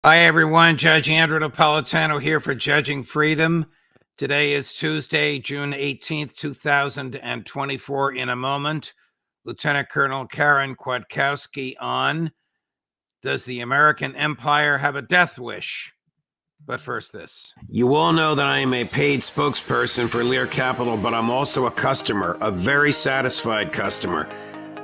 Hi, everyone. Judge Andrew Napolitano here for Judging Freedom. Today is Tuesday, June 18th, 2024. In a moment, Lieutenant Colonel Karen Kwiatkowski on Does the American Empire have a death wish? But first, this. You all know that I am a paid spokesperson for Lear Capital, but I'm also a customer, a very satisfied customer.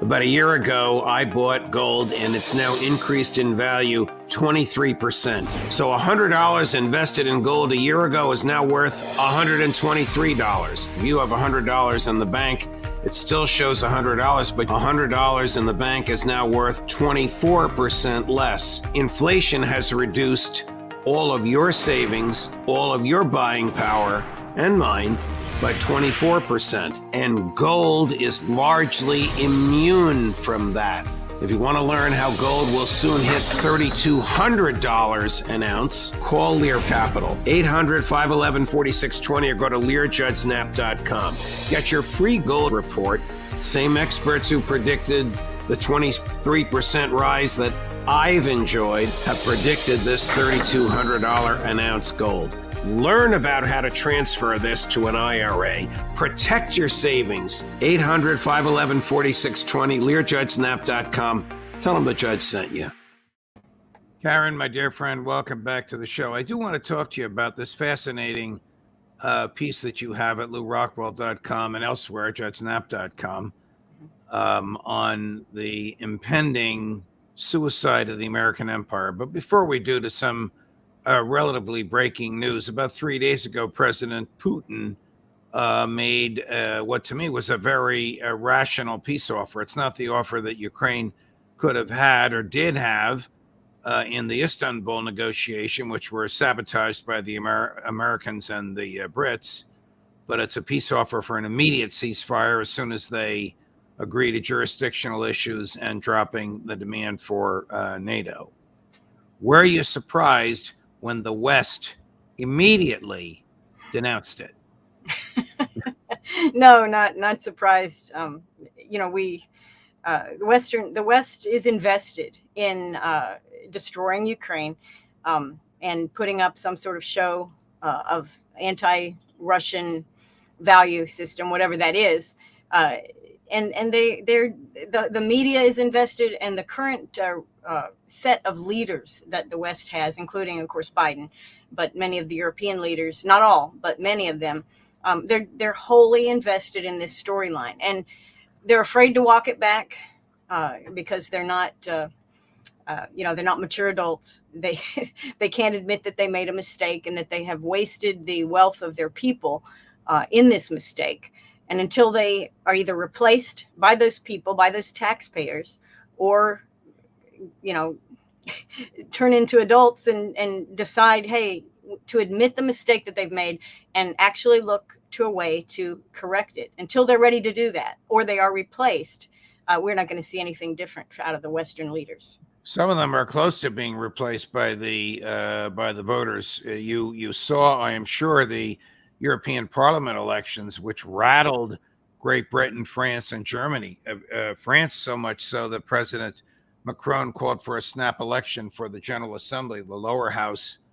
About a year ago, I bought gold and it's now increased in value 23%. So $100 invested in gold a year ago is now worth $123. If you have $100 in the bank, it still shows $100, but $100 in the bank is now worth 24% less. Inflation has reduced all of your savings, all of your buying power, and mine, by 24%, and gold is largely immune from that. If you want to learn how gold will soon hit $3,200 an ounce, call Lear Capital, 800-511-4620, or go to LearJudgeSnap.com. Get your free gold report. Same experts who predicted the 23% rise that I've enjoyed have predicted this $3,200 an ounce gold. Learn about how to transfer this to an IRA. Protect your savings. 800-511-4620, LearJudgeSnap.com. Tell them the judge sent you. Karen, my dear friend, welcome back to the show. I do want to talk to you about this fascinating piece that you have at LouRockwell.com and elsewhere, JudgeSnap.com, on the impending suicide of the American empire. But before we do, to some relatively breaking news. About 3 days ago, President Putin made what to me was a very rational peace offer. It's not the offer that Ukraine could have had or did have in the Istanbul negotiation, which were sabotaged by the Americans and the Brits, but it's a peace offer for an immediate ceasefire as soon as they agree to jurisdictional issues and dropping the demand for NATO. Were you surprised when the West immediately denounced it? No, not surprised. The West is invested in destroying Ukraine and putting up some sort of show of anti-Russian value system, whatever that is. And the media is invested, and the current set of leaders that the West has, including, of course, Biden, but many of the European leaders, not all, but many of them, they're wholly invested in this storyline, and they're afraid to walk it back because they're not, they're not mature adults. They can't admit that they made a mistake and that they have wasted the wealth of their people in this mistake. And until they are either replaced by those people, by those taxpayers, or, turn into adults and decide, hey, to admit the mistake that they've made and actually look to a way to correct it. Until they're ready to do that, or they are replaced, we're not going to see anything different out of the Western leaders. Some of them are close to being replaced by the voters. You saw, I am sure, the European Parliament elections, which rattled Great Britain, France, and Germany. France so much so that President Macron called for a snap election for the General Assembly, the lower house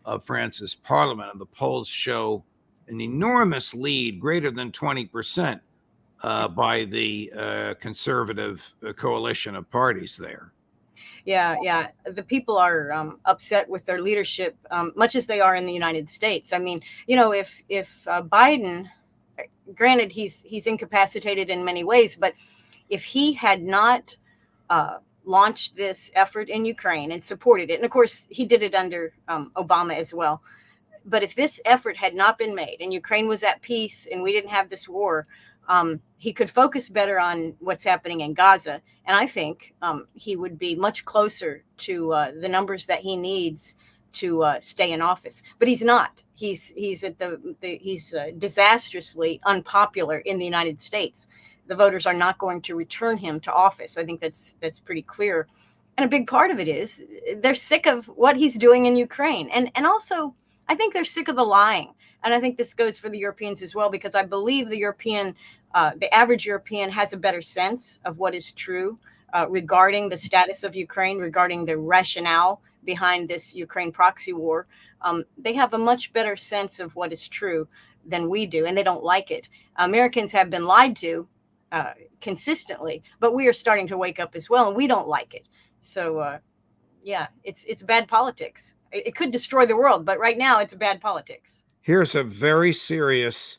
of France's parliament. And the polls show an enormous lead, greater than 20%, by the conservative coalition of parties there. Yeah. The people are upset with their leadership, much as they are in the United States. I mean, if Biden, granted, he's incapacitated in many ways, but if he had not launched this effort in Ukraine and supported it, and of course he did it under Obama as well, but if this effort had not been made and Ukraine was at peace and we didn't have this war, he could focus better on what's happening in Gaza. And I think he would be much closer to the numbers that he needs to stay in office. But he's not. He's disastrously unpopular in the United States. The voters are not going to return him to office. I think that's pretty clear. And a big part of it is they're sick of what he's doing in Ukraine. And also, I think they're sick of the lying. And I think this goes for the Europeans as well, because I believe the average European has a better sense of what is true regarding the status of Ukraine, regarding the rationale behind this Ukraine proxy war. They have a much better sense of what is true than we do, and they don't like it. Americans have been lied to consistently, but we are starting to wake up as well, and we don't like it. So, yeah, it's bad politics. It could destroy the world, but right now it's bad politics. Here's a very serious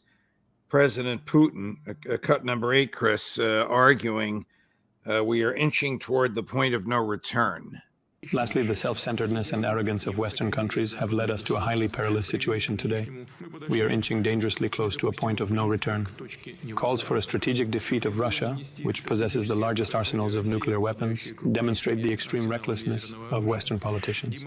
President Putin, cut number 8, Chris, arguing we are inching toward the point of no return. Lastly, the self-centeredness and arrogance of Western countries have led us to a highly perilous situation today. We are inching dangerously close to a point of no return. Calls for a strategic defeat of Russia, which possesses the largest arsenals of nuclear weapons, demonstrate the extreme recklessness of Western politicians.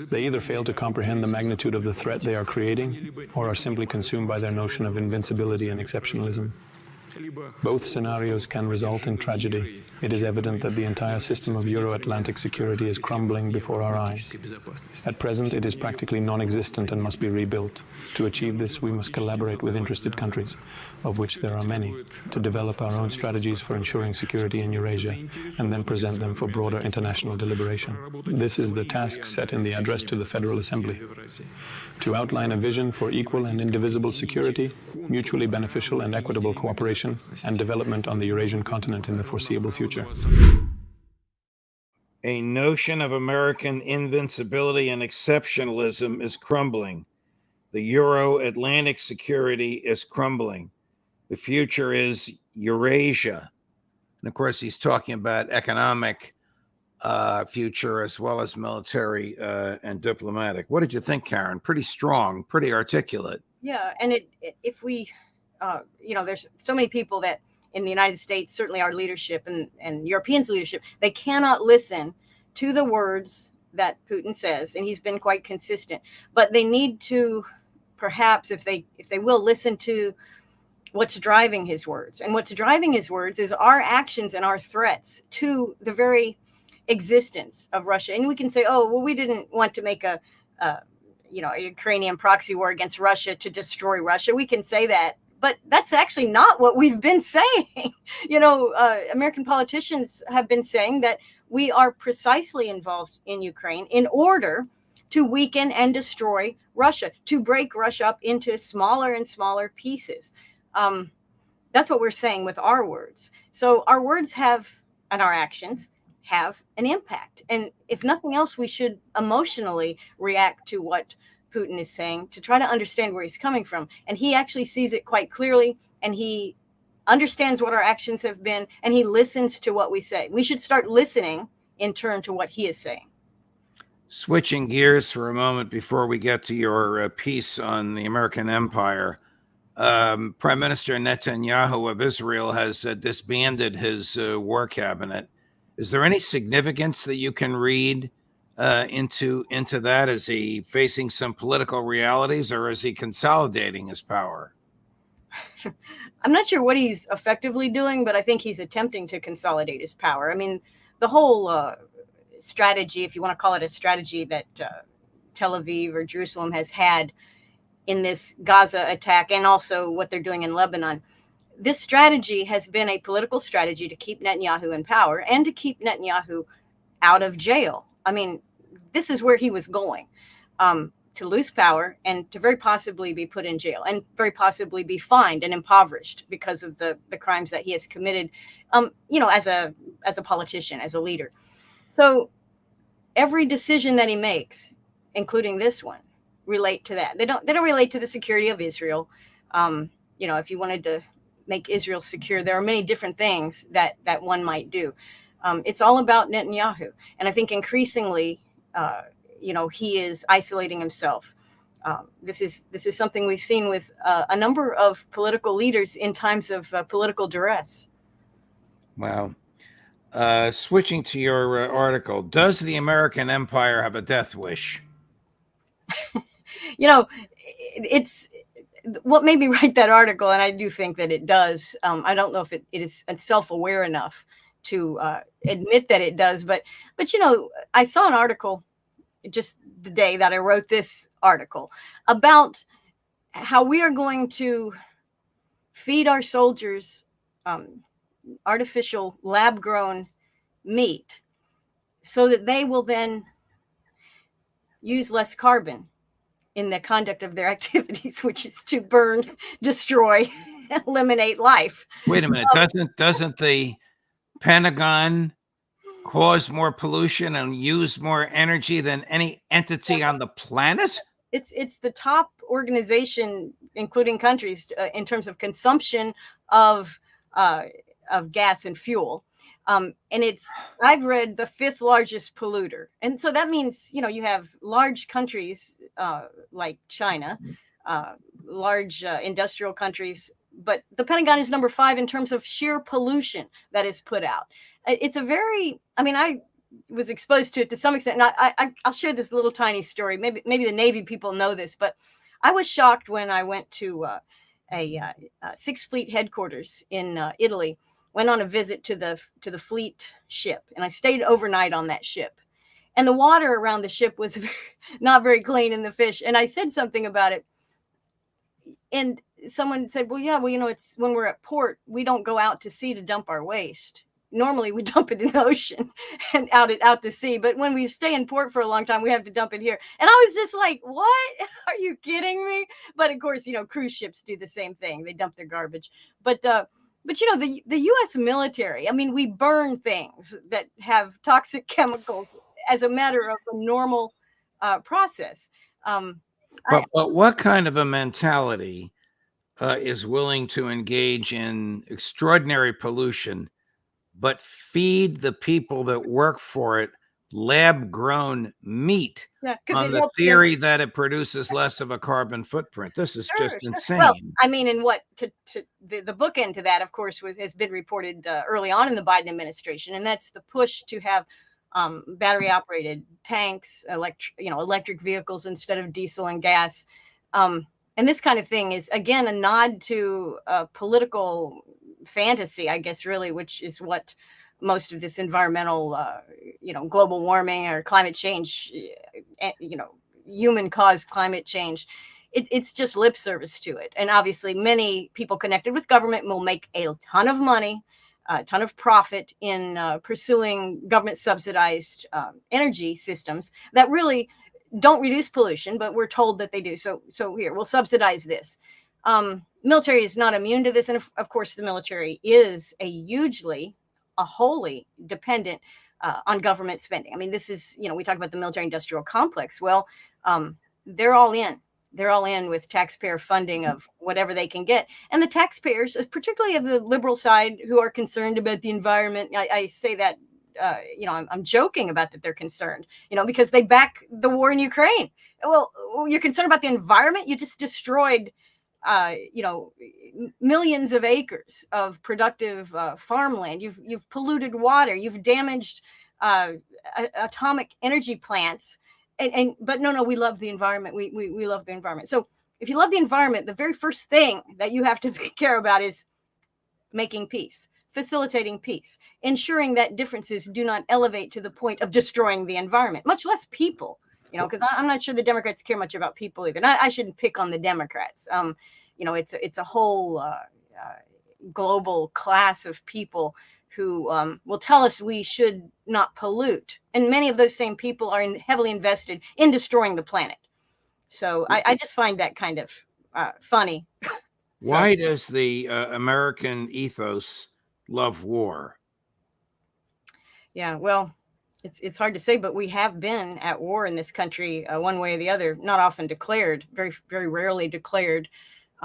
They either fail to comprehend the magnitude of the threat they are creating, or are simply consumed by their notion of invincibility and exceptionalism. Both scenarios can result in tragedy. It is evident that the entire system of Euro-Atlantic security is crumbling before our eyes. At present, it is practically non-existent and must be rebuilt. To achieve this, we must collaborate with interested countries, of which there are many, to develop our own strategies for ensuring security in Eurasia, and then present them for broader international deliberation. This is the task set in the address to the Federal Assembly. To outline a vision for equal and indivisible security, mutually beneficial and equitable cooperation, and development on the Eurasian continent in the foreseeable future. A notion of American invincibility and exceptionalism is crumbling. The Euro-Atlantic security is crumbling. The future is Eurasia. And of course, he's talking about economic future as well as military and diplomatic. What did you think, Karen? Pretty strong, pretty articulate. Yeah, and if we, there's so many people that in the United States, certainly our leadership and Europeans' leadership, they cannot listen to the words that Putin says, and he's been quite consistent. But they need to, perhaps, if they will, listen to what's driving his words. And what's driving his words is our actions and our threats to the very existence of Russia. And we can say, oh, well, we didn't want to make a Ukrainian proxy war against Russia to destroy Russia. We can say that, but that's actually not what we've been saying. American politicians have been saying that we are precisely involved in Ukraine in order to weaken and destroy Russia, to break Russia up into smaller and smaller pieces. That's what we're saying with our words. So our words have, and our actions have an impact. And if nothing else, we should emotionally react to what Putin is saying to try to understand where he's coming from. And he actually sees it quite clearly, and he understands what our actions have been, and he listens to what we say. We should start listening in turn to what he is saying. Switching gears for a moment before we get to your piece on the American empire, Prime Minister Netanyahu of Israel has disbanded his war cabinet. Is there any significance that you can read into that? Is he facing some political realities, or is he consolidating his power? I'm not sure what he's effectively doing, but I think he's attempting to consolidate his power. I mean, the whole strategy, if you want to call it a strategy, that Tel Aviv or Jerusalem has had in this Gaza attack, and also what they're doing in Lebanon, this strategy has been a political strategy to keep Netanyahu in power and to keep Netanyahu out of jail. I mean, this is where he was going, to lose power and to very possibly be put in jail and very possibly be fined and impoverished because of the crimes that he has committed, as a politician, as a leader. So every decision that he makes, including this one, relate to that. They don't relate to the security of Israel. If you wanted to make Israel secure, there are many different things that one might do. It's all about Netanyahu. And I think increasingly, he is isolating himself. This is something we've seen with a number of political leaders in times of political duress. Wow. Switching to your article, does the American empire have a death wish? It's what made me write that article, and I do think that it does. I don't know if it is self-aware enough to admit that it does, but I saw an article just the day that I wrote this article about how we are going to feed our soldiers artificial lab-grown meat so that they will then use less carbon in the conduct of their activities, which is to burn, destroy, eliminate life. Wait a minute. Doesn't the Pentagon cause more pollution and use more energy than any entity on the planet? It's the top organization, including countries, in terms of consumption of gas and fuel. And I've read the 5th largest polluter. And so that means, you have large countries like China, large industrial countries, but the Pentagon is number 5 in terms of sheer pollution that is put out. It's a very, I was exposed to it to some extent. And I'll share this little tiny story. Maybe the Navy people know this, but I was shocked when I went to a 6th Fleet headquarters in Italy. Went on a visit to the fleet ship, and I stayed overnight on that ship. And the water around the ship was not very clean, and the fish. And I said something about it, and someone said, "Well, yeah, it's when we're at port, we don't go out to sea to dump our waste. Normally, we dump it in the ocean and out to sea. But when we stay in port for a long time, we have to dump it here." And I was just like, "What? Are you kidding me?" But of course, cruise ships do the same thing; they dump their garbage. But the U.S. military, we burn things that have toxic chemicals as a matter of a normal process. But what kind of a mentality is willing to engage in extraordinary pollution, but feed the people that work for it lab-grown meat on the theory that it produces less of a carbon footprint? This is just insane. Well, and what the bookend to that, of course, has been reported early on in the Biden administration, and that's the push to have battery-operated tanks, electric vehicles instead of diesel and gas. And this kind of thing is, again, a nod to a political fantasy, I guess, really, which is what most of this environmental, global warming or climate change, human-caused climate change, it's just lip service to it. And obviously, many people connected with government will make a ton of money, a ton of profit in pursuing government-subsidized energy systems that really don't reduce pollution, but we're told that they do. So here, we'll subsidize this. Military is not immune to this. And of course, the military is a wholly dependent on government spending. This is, we talk about the military industrial complex. Well, they're all in. They're all in with taxpayer funding of whatever they can get. And the taxpayers, particularly of the liberal side, who are concerned about the environment, I say that, I'm joking about that they're concerned, because they back the war in Ukraine. Well, you're concerned about the environment. You just destroyed millions of acres of productive farmland. You've polluted water. You've damaged atomic energy plants. But no, we love the environment. We love the environment. So if you love the environment, the very first thing that you have to care about is making peace, facilitating peace, ensuring that differences do not elevate to the point of destroying the environment, much less people. Because I'm not sure the Democrats care much about people either. And I shouldn't pick on the Democrats. It's a whole global class of people who will tell us we should not pollute. And many of those same people are heavily invested in destroying the planet. So I just find that kind of funny. Why does the American ethos love war? Yeah, well, it's hard to say, but we have been at war in this country one way or the other, not often declared, very, very rarely declared.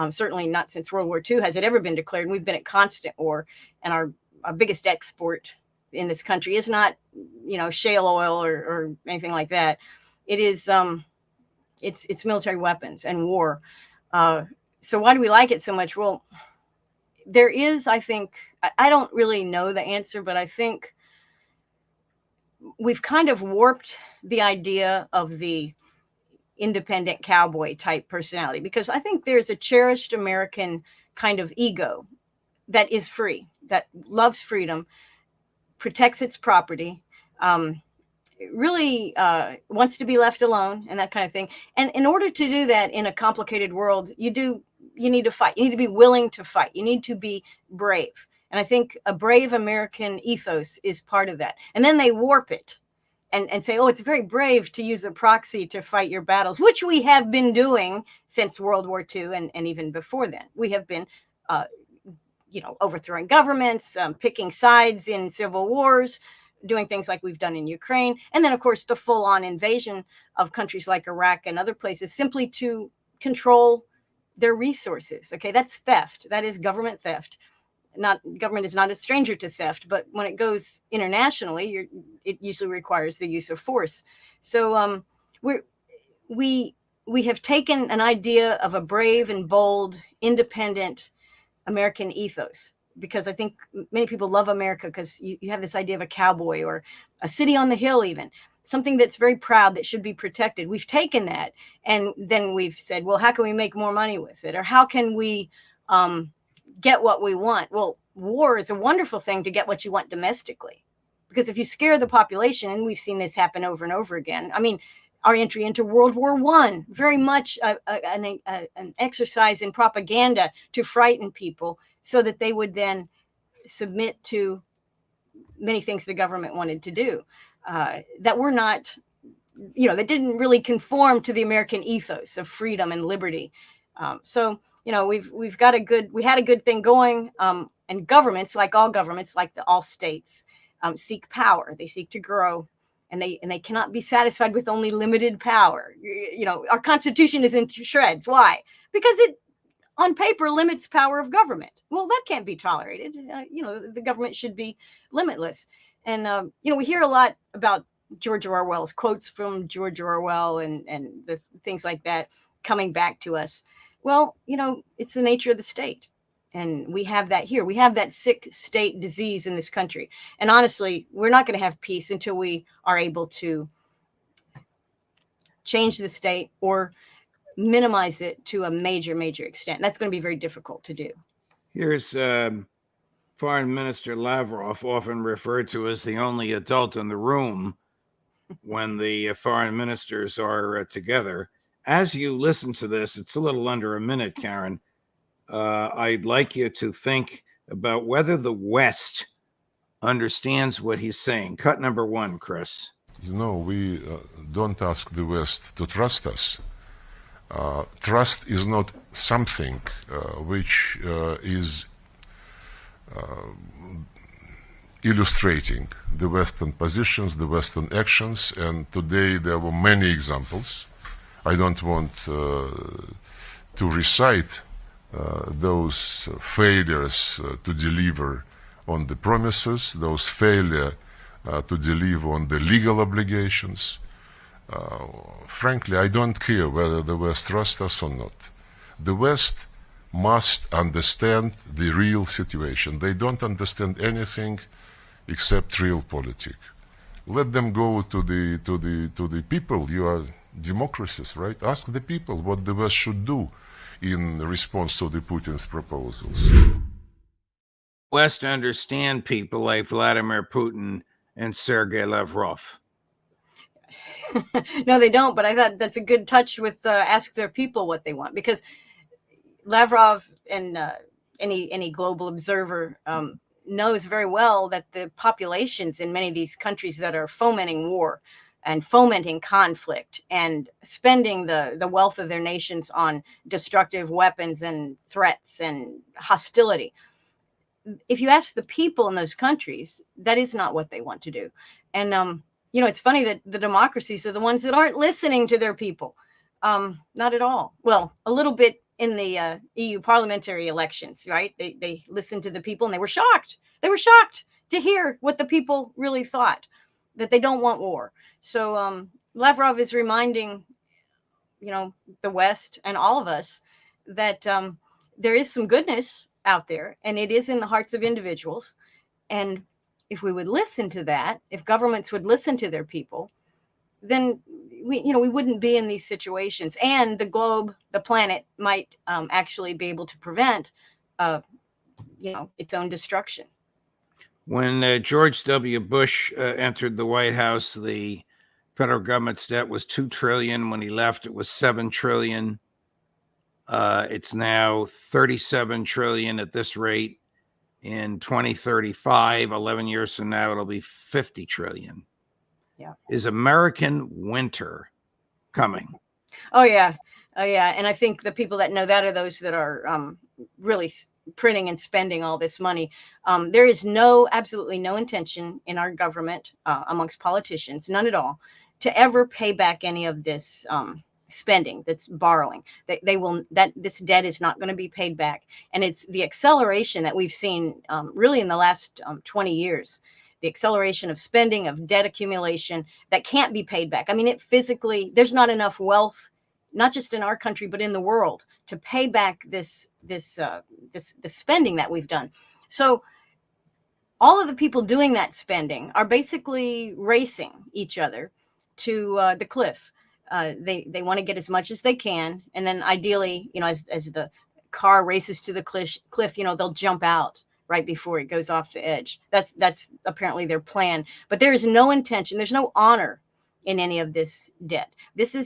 Certainly not since World War II has it ever been declared. We've been at constant war, and our biggest export in this country is not, shale oil or anything like that. It is, it's military weapons and war. So why do we like it so much? Well, there is, I think, I don't really know the answer, but I think we've kind of warped the idea of the independent cowboy type personality, because I think there's a cherished American kind of ego that is free, that loves freedom, protects its property, really wants to be left alone and that kind of thing. And in order to do that in a complicated world, you need to fight. You need to be willing to fight. You need to be brave. And I think a brave American ethos is part of that. And then they warp it and say, oh, it's very brave to use a proxy to fight your battles, which we have been doing since World War II and even before then. We have been, overthrowing governments, picking sides in civil wars, doing things like we've done in Ukraine. And then, of course, the full-on invasion of countries like Iraq and other places simply to control their resources. Okay, that's theft. That is government theft. Government is not a stranger to theft, but when it goes internationally, it usually requires the use of force. So we have taken an idea of a brave and bold, independent American ethos, because I think many people love America because you have this idea of a cowboy or a city on the hill, even something that's very proud that should be protected. We've taken that and then we've said, well, how can we make more money with it? Or how can we get what we want? Well, war is a wonderful thing to get what you want domestically, because if you scare the population, and we've seen this happen over and over again. I mean, our entry into World War I, very much an exercise in propaganda to frighten people so that they would then submit to many things the government wanted to do that were not, that didn't really conform to the American ethos of freedom and liberty. We had a good thing going, and governments, like all governments, like all states, seek power. They seek to grow, and they cannot be satisfied with only limited power. Our Constitution is in shreds. Why? Because it, on paper, limits power of government. Well, that can't be tolerated. The government should be limitless. And we hear a lot about George Orwell's quotes from George Orwell and the things like that coming back to us. Well, it's the nature of the state. And we have that here. We have that sick state disease in this country. And honestly, we're not going to have peace until we are able to change the state or minimize it to a major, major extent. That's going to be very difficult to do. Here's Foreign Minister Lavrov, often referred to as the only adult in the room when the foreign ministers are together. As you listen to this, it's a little under a minute, Karen. I'd like you to think about whether the West understands what he's saying. Cut number one, Chris. We don't ask the West to trust us. Trust is not something which is illustrating the Western positions, the Western actions, and today there were many examples. I don't want to recite those failures to deliver on the promises, those failure to deliver on the legal obligations. Frankly, I don't care whether the West trusts us or not. The West must understand the real situation. They don't understand anything except real politics. Let them go to the people. You are democracies, right? Ask the people what the West should do in response to the Putin's proposals. West understand people like Vladimir Putin and Sergei Lavrov. No, they don't. But I thought that's a good touch with ask their people what they want, because Lavrov and any global observer knows very well that the populations in many of these countries that are fomenting war and fomenting conflict and spending the wealth of their nations on destructive weapons and threats and hostility. If you ask the people in those countries, that is not what they want to do. And, it's funny that the democracies are the ones that aren't listening to their people. Not at all. Well, a little bit in the EU parliamentary elections, right? They listened to the people and they were shocked. They were shocked to hear what the people really thought, that they don't want war. So Lavrov is reminding, the West and all of us that there is some goodness out there, and it is in the hearts of individuals. And if we would listen to that, if governments would listen to their people, then we wouldn't be in these situations, and the globe, the planet, might actually be able to prevent, its own destruction. When George W. Bush entered the White House, the federal government's debt was $2 trillion. When he left, it was $7 trillion. It's now $37 trillion at this rate. In 2035, 11 years from now, it'll be 50 trillion. Yeah. Is American winter coming? Oh yeah. Oh yeah. And I think the people that know that are those that are really printing and spending all this money. There is absolutely no intention in our government, amongst politicians, none at all, to ever pay back any of this spending that's borrowing. This debt is not going to be paid back. And it's the acceleration that we've seen really in the last 20 years. The acceleration of spending, of debt accumulation that can't be paid back. I mean, physically, there's not enough wealth, not just in our country, but in the world, to pay back this spending that we've done. So all of the people doing that spending are basically racing each other to the cliff. They want to get as much as they can. And then ideally, as the car races to the cliff, they'll jump out right before it goes off the edge. That's apparently their plan. But there is no intention. There's no honor in any of this debt. This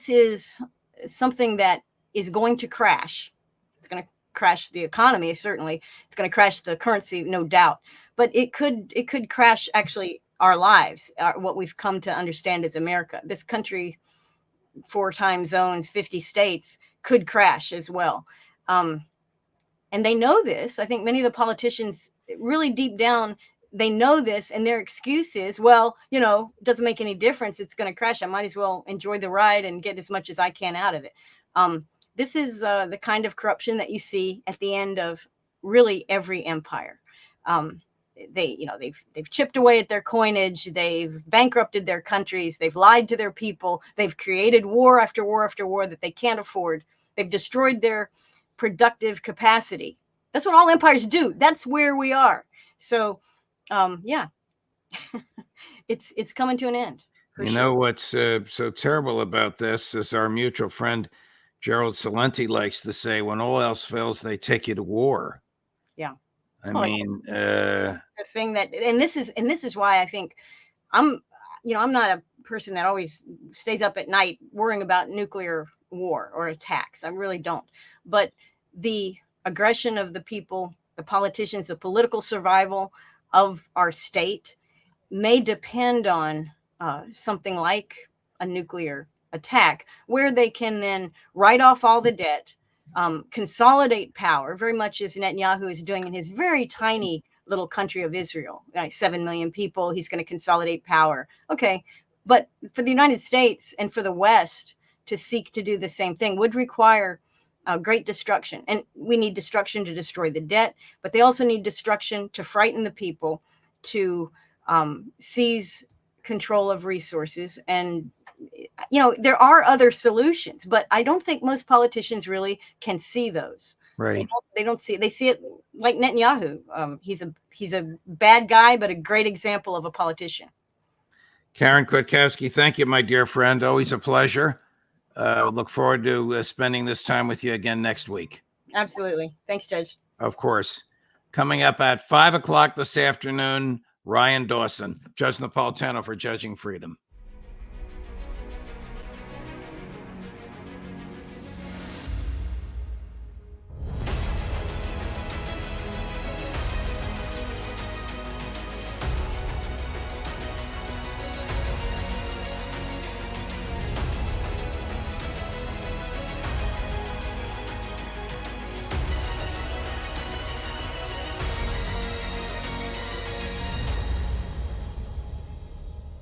is something that is going to crash. It's going to crash the economy, certainly. It's going to crash the currency, no doubt. But it could crash actually our lives, what we've come to understand as America. This country, 4 time zones, 50 states, could crash as well. And they know this. I think many of the politicians, really deep down, they know this, and their excuse is, well, it doesn't make any difference. It's going to crash. I might as well enjoy the ride and get as much as I can out of it. This is the kind of corruption that you see at the end of really every empire. They've chipped away at their coinage. They've bankrupted their countries. They've lied to their people. They've created war after war after war that they can't afford. They've destroyed their productive capacity. That's what all empires do. That's where we are. So, yeah, it's coming to an end. You know what's so terrible about this is our mutual friend Gerald Celente likes to say, when all else fails, they take you to war. Yeah. I mean, the thing that, and this is why I think I'm not a person that always stays up at night worrying about nuclear war or attacks. I really don't. But the aggression of the people, the politicians, the political survival of our state may depend on something like a nuclear attack, where they can then write off all the debt, consolidate power, very much as Netanyahu is doing in his very tiny little country of Israel, like 7 million people. He's going to consolidate power. Okay. But for the United States and for the West to seek to do the same thing would require great destruction. And we need destruction to destroy the debt, but they also need destruction to frighten the people, to seize control of resources. And there are other solutions, but I don't think most politicians really can see those. right. They don't see it. They see it like Netanyahu. He's a bad guy, but a great example of a politician. Karen Kwiatkowski, thank you, my dear friend. Always a pleasure. Look forward to spending this time with you again next week. Absolutely. Thanks, Judge. Of course. Coming up at 5 o'clock this afternoon, Ryan Dawson, Judge Napolitano for Judging Freedom.